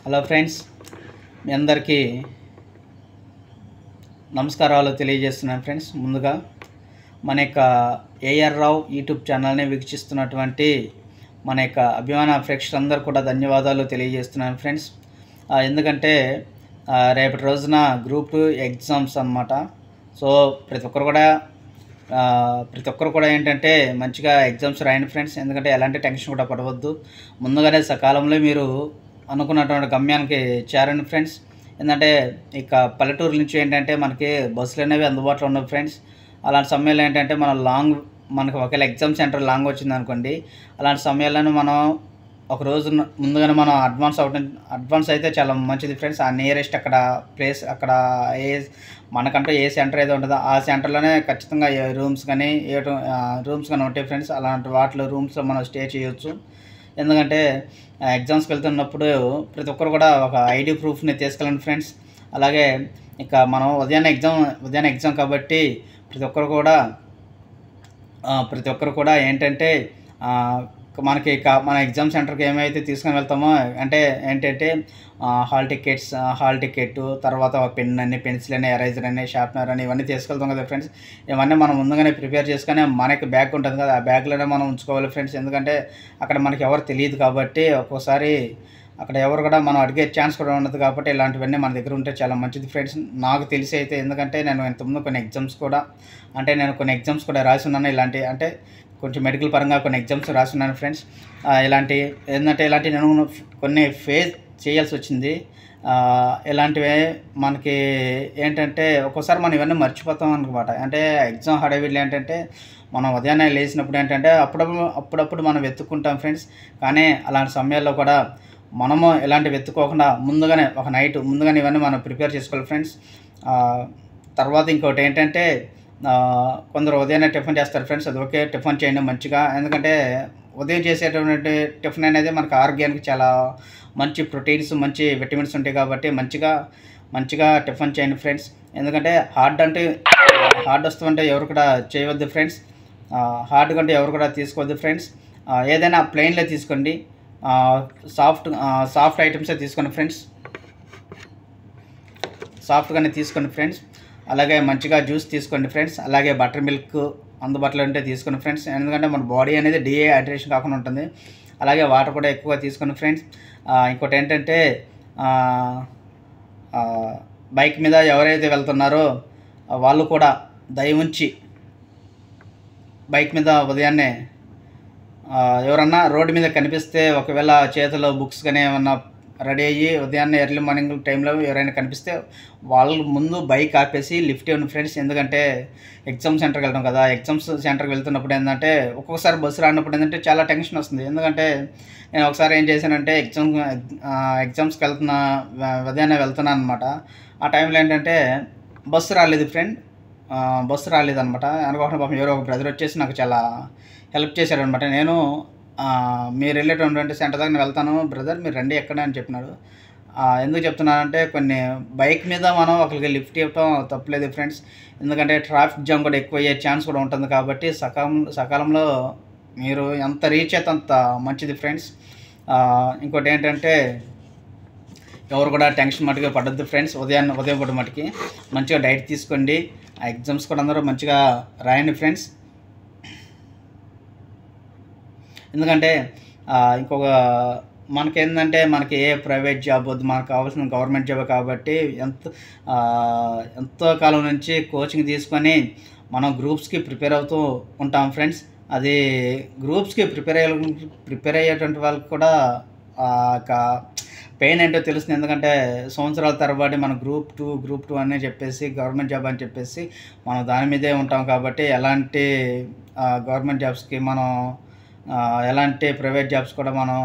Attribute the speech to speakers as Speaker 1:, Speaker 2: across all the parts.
Speaker 1: Hello friends, మీ అందరికీ నమస్కారాలు తెలియజేస్తున్నాను ఫ్రెండ్స్. ముందుగా మన యొక్క ఏఆర్ రావు యూట్యూబ్ ఛానల్ని వీక్షిస్తున్నటువంటి మన యొక్క అభిమాన ప్రేక్షకులందరూ కూడా ధన్యవాదాలు తెలియజేస్తున్నాను ఫ్రెండ్స్. ఎందుకంటే రేపటి రోజున గ్రూప్ 2 ఎగ్జామ్స్ అన్నమాట. సో ప్రతి ఒక్కరు కూడా ఏంటంటే మంచిగా ఎగ్జామ్స్ రాయండి ఫ్రెండ్స్. ఎందుకంటే ఎలాంటి టెన్షన్ కూడా పడవద్దు. ముందుగానే సకాలంలో మీరు అనుకున్నటువంటి గమ్యానికి చేరండి ఫ్రెండ్స్. ఏంటంటే ఇక పల్లెటూరు నుంచి ఏంటంటే మనకి బస్సులు అనేవి అందుబాటులో ఉండవు ఫ్రెండ్స్. అలాంటి సమయంలో ఏంటంటే మనకు ఒకవేళ ఎగ్జామ్ సెంటర్ లాంగ్ వచ్చింది అనుకోండి, అలాంటి సమయాల్లోనే మనం ఒక రోజు ముందుగానే మనం అడ్వాన్స్ అయితే చాలా మంచిది ఫ్రెండ్స్. ఆ నియరెస్ట్ అక్కడ మనకంటూ ఏ సెంటర్ ఏదో ఉంటుందో ఆ సెంటర్లోనే ఖచ్చితంగా రూమ్స్ కానీ ఉంటాయి ఫ్రెండ్స్. అలాంటి వాటిలో రూమ్స్లో మనం స్టే చేయొచ్చు. ఎందుకంటే ఎగ్జామ్స్కి వెళ్తున్నప్పుడు ప్రతి ఒక్కరు కూడా ఒక ఐడి ప్రూఫ్ని తీసుకెళ్ళండి ఫ్రెండ్స్. అలాగే ఇక మనం ఉదయాన్నే ఎగ్జామ్ కాబట్టి ప్రతి ఒక్కరు కూడా ఏంటంటే మనకి మన ఎగ్జామ్ సెంటర్కి ఏమైతే తీసుకొని వెళ్తామో అంటే ఏంటంటే హాల్ టికెట్, తర్వాత పెన్సిల్ అని, ఎరేజర్ అని, షార్ప్నర్ అని ఇవన్నీ తీసుకెళ్తాం కదా ఫ్రెండ్స్. ఇవన్నీ మనం ముందుగానే ప్రిపేర్ చేసుకొని మనకి బ్యాగ్ ఉంటుంది కదా, ఆ బ్యాగ్లోనే మనం ఉంచుకోవాలి ఫ్రెండ్స్. ఎందుకంటే అక్కడ మనకి ఎవరు తెలియదు కాబట్టి ఒక్కోసారి అక్కడ ఎవరు కూడా మనం అడిగే ఛాన్స్ కూడా ఉండదు కాబట్టి ఇలాంటివన్నీ మన దగ్గర ఉంటే చాలా మంచిది ఫ్రెండ్స్. నాకు తెలిసి అయితే, ఎందుకంటే నేను ఇంతకుముందు కొన్ని ఎగ్జామ్స్ కూడా రాసి ఉన్నాను. ఇలాంటి అంటే కొంచెం మెడికల్ పరంగా కొన్ని ఎగ్జామ్స్ రాస్తున్నాను ఫ్రెండ్స్. ఇలాంటి నేను కొన్ని ఫేస్ చేయాల్సి వచ్చింది. ఇలాంటివే మనకి ఏంటంటే ఒక్కోసారి మనం ఇవన్నీ మర్చిపోతాం అనమాట. అంటే ఎగ్జామ్ హడావిడిలో ఏంటంటే మనం ఉదయాన్నే లేచినప్పుడు ఏంటంటే అప్పుడప్పుడు మనం వెతుక్కుంటాం ఫ్రెండ్స్. కానీ అలాంటి సమయాల్లో కూడా మనము ఇలాంటి వెతుక్కోకుండా ముందుగానే ఒక నైట్ ముందుగానే ఇవన్నీ మనం ప్రిపేర్ చేసుకోవాలి ఫ్రెండ్స్. తర్వాత ఇంకోటి ఏంటంటే కొందరు ఉదయాన్నే టిఫిన్ చేస్తారు ఫ్రెండ్స్. అది ఓకే, టిఫిన్ చేయండి మంచిగా. ఎందుకంటే ఉదయం చేసేటువంటి టిఫిన్ అనేది మనకు ఆరోగ్యానికి చాలా మంచి ప్రోటీన్స్, మంచి విటమిన్స్ ఉంటాయి కాబట్టి మంచిగా టిఫిన్ చేయండి ఫ్రెండ్స్. ఎందుకంటే హార్డ్ వస్తుంటే ఎవరు కూడా చేయవద్దు ఫ్రెండ్స్. హార్డ్ కంటే ఎవరు కూడా తీసుకోవద్దు ఫ్రెండ్స్. ఏదైనా ప్లెయిన్లో తీసుకోండి, సాఫ్ట్ ఐటమ్సే తీసుకోండి ఫ్రెండ్స్. సాఫ్ట్గానే తీసుకోండి ఫ్రెండ్స్. అలాగే మంచిగా జ్యూస్ తీసుకోండి ఫ్రెండ్స్. అలాగే బటర్ మిల్క్ అందుబాటులో ఉంటే తీసుకోండి ఫ్రెండ్స్. ఎందుకంటే మన బాడీ అనేది డీహైడ్రేషన్ కాకుండా ఉంటుంది. అలాగే వాటర్ కూడా ఎక్కువగా తీసుకోండి ఫ్రెండ్స్. ఇంకోటి ఏంటంటే బైక్ మీద ఎవరైతే వెళ్తున్నారో వాళ్ళు కూడా దయ ఉంచి బైక్ మీద ఉదయాన్నే ఎవరన్నా రోడ్డు మీద కనిపిస్తే, ఒకవేళ చేతిలో బుక్స్ కానీ ఏమన్నా రెడీ అయ్యి ఉదయాన్నే ఎర్లీ మార్నింగ్ టైంలో ఎవరైనా కనిపిస్తే వాళ్ళు ముందు బైక్ ఆపేసి లిఫ్ట్ ఇవ్వండి ఫ్రెండ్స్. ఎందుకంటే ఎగ్జామ్ సెంటర్కి వెళ్తాం కదా, ఎగ్జామ్స్ సెంటర్కి వెళ్తున్నప్పుడు ఏంటంటే ఒక్కొక్కసారి బస్సు రానప్పుడు ఏంటంటే చాలా టెన్షన్ వస్తుంది. ఎందుకంటే నేను ఒకసారి ఏం చేశానంటే ఎగ్జామ్స్కి ఉదయాన్నే వెళ్తున్నాను అనమాట. ఆ టైంలో ఏంటంటే బస్సు రాలేదనమాట. అనుకోకుండా పాపం ఎవరో ఒక బ్రదర్ వచ్చేసి నాకు చాలా హెల్ప్ చేశారనమాట. నేను మీరు వెళ్ళేటటువంటి సెంటర్ దగ్గర నేను వెళ్తాను బ్రదర్, మీరు రండి ఎక్కడ అని చెప్పినాడు. ఎందుకు చెప్తున్నానంటే కొన్ని బైక్ మీద మనం ఒకరికి లిఫ్ట్ ఇవ్వటం తప్పలేదు ఫ్రెండ్స్. ఎందుకంటే ట్రాఫిక్ జామ్ కూడా ఎక్కువ అయ్యే ఛాన్స్ కూడా ఉంటుంది కాబట్టి సకాలంలో మీరు ఎంత రీచ్ అయితే అంత మంచిది ఫ్రెండ్స్. ఇంకోటి ఏంటంటే ఎవరు కూడా టెన్షన్ మటుకు పడద్దు ఫ్రెండ్స్. ఉదయం పూట మటుకి మంచిగా డైట్ తీసుకోండి. ఆ ఎగ్జామ్స్ కూడా అందరూ మంచిగా రాయండి ఫ్రెండ్స్. ఎందుకంటే ఇంకొక మనకేంటంటే మనకి ఏ ప్రైవేట్ జాబ్ వద్దు, మనకు కావాల్సిన గవర్నమెంట్ జాబ్ కాబట్టి ఎంతో కాలం నుంచి కోచింగ్ తీసుకొని మనం గ్రూప్స్కి ప్రిపేర్ అవుతూ ఉంటాం ఫ్రెండ్స్. అది గ్రూప్స్కి ప్రిపేర్ అయ్యేటువంటి వాళ్ళకి కూడా పెయిన్ ఏంటో తెలుస్తుంది. ఎందుకంటే సంవత్సరాల తరబడి మన గ్రూప్ టూ అని చెప్పేసి గవర్నమెంట్ జాబ్ అని చెప్పేసి మనం దాని మీదే ఉంటాం కాబట్టి ఎలాంటి గవర్నమెంట్ జాబ్స్కి మనం ఎలాంటి ప్రైవేట్ జాబ్స్ కూడా మనం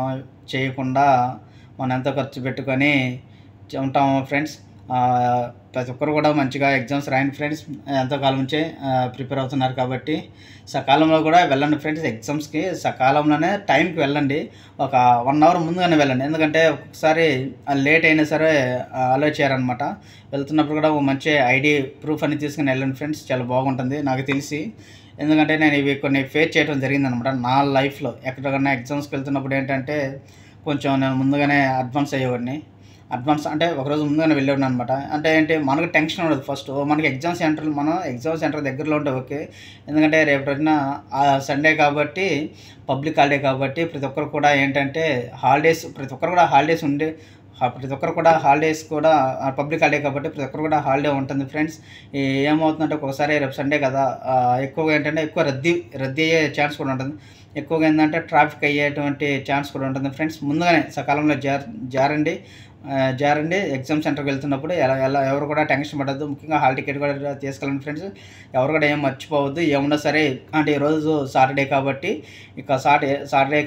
Speaker 1: చేయకుండా మనం ఎంతో ఖర్చు పెట్టుకొని ఉంటాము ఫ్రెండ్స్. ప్రతి ఒక్కరు కూడా మంచిగా ఎగ్జామ్స్ రాయండి ఫ్రెండ్స్. ఎంతో కాలం నుంచే ప్రిపేర్ అవుతున్నారు కాబట్టి సకాలంలో కూడా వెళ్ళండి ఫ్రెండ్స్. ఎగ్జామ్స్కి సకాలంలోనే టైంకి వెళ్ళండి. ఒక 1 అవర్ ముందుగానే వెళ్ళండి. ఎందుకంటే ఒక్కొక్కసారి లేట్ అయినా సరే అలో చేయరనమాట. వెళ్తున్నప్పుడు కూడా మంచి ఐడి ప్రూఫ్ అని తీసుకుని వెళ్ళండి ఫ్రెండ్స్. చాలా బాగుంటుంది నాకు తెలిసి. ఎందుకంటే నేను ఇవి కొన్ని ఫేస్ చేయడం జరిగిందనమాట నా లైఫ్లో. ఎక్కడికన్నా ఎగ్జామ్స్కి వెళ్తున్నప్పుడు ఏంటంటే కొంచెం నేను ముందుగానే అడ్వాన్స్ అయ్యేవాడిని. అడ్వాన్స్ అంటే ఒకరోజు ముందుగానే వెళ్ళాను అనమాట. అంటే ఏంటి మనకు టెన్షన్ ఉండదు ఫస్ట్. మనకి మనం ఎగ్జామ్ సెంటర్ దగ్గరలో ఉంటే ఓకే. ఎందుకంటే రేపు రోజున సండే కాబట్టి పబ్లిక్ హాలిడే కాబట్టి ప్రతి ఒక్కరు కూడా ఏంటంటే ప్రతి ఒక్కరు కూడా హాలిడేస్ కూడా పబ్లిక్ హాలిడే కాబట్టి ప్రతి ఒక్కరు కూడా హాలిడే ఉంటుంది ఫ్రెండ్స్. ఏమవుతుందంటే ఒక్కోసారి రేపు సండే కదా, ఎక్కువగా ఏంటంటే ఎక్కువ రద్దీ అయ్యే ఛాన్స్ కూడా ఉంటుంది. ఎక్కువగా ఏంటంటే ట్రాఫిక్ అయ్యేటువంటి ఛాన్స్ కూడా ఉంటుంది ఫ్రెండ్స్. ముందుగానే సకాలంలో జారండి ఎగ్జామ్ సెంటర్కి వెళ్తున్నప్పుడు ఎవరు కూడా టెన్షన్ పడద్దు. ముఖ్యంగా హాల్ టికెట్ కూడా తీసుకెళ్ళండి ఫ్రెండ్స్. ఎవరు కూడా ఏం మర్చిపోవద్దు. ఏమున్నా సరే అంటే ఈరోజు సాటర్డే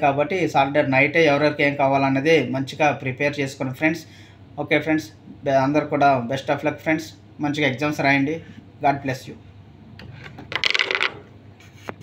Speaker 1: కాబట్టి సాటర్డే నైటే ఎవరెవరికి ఏం కావాలన్నది మంచిగా ప్రిపేర్ చేసుకోండి ఫ్రెండ్స్. ఓకే ఫ్రెండ్స్, అందరు కూడా బెస్ట్ ఆఫ్ లక్ ఫ్రెండ్స్. మంచిగా ఎగ్జామ్స్ రాయండి. God bless you.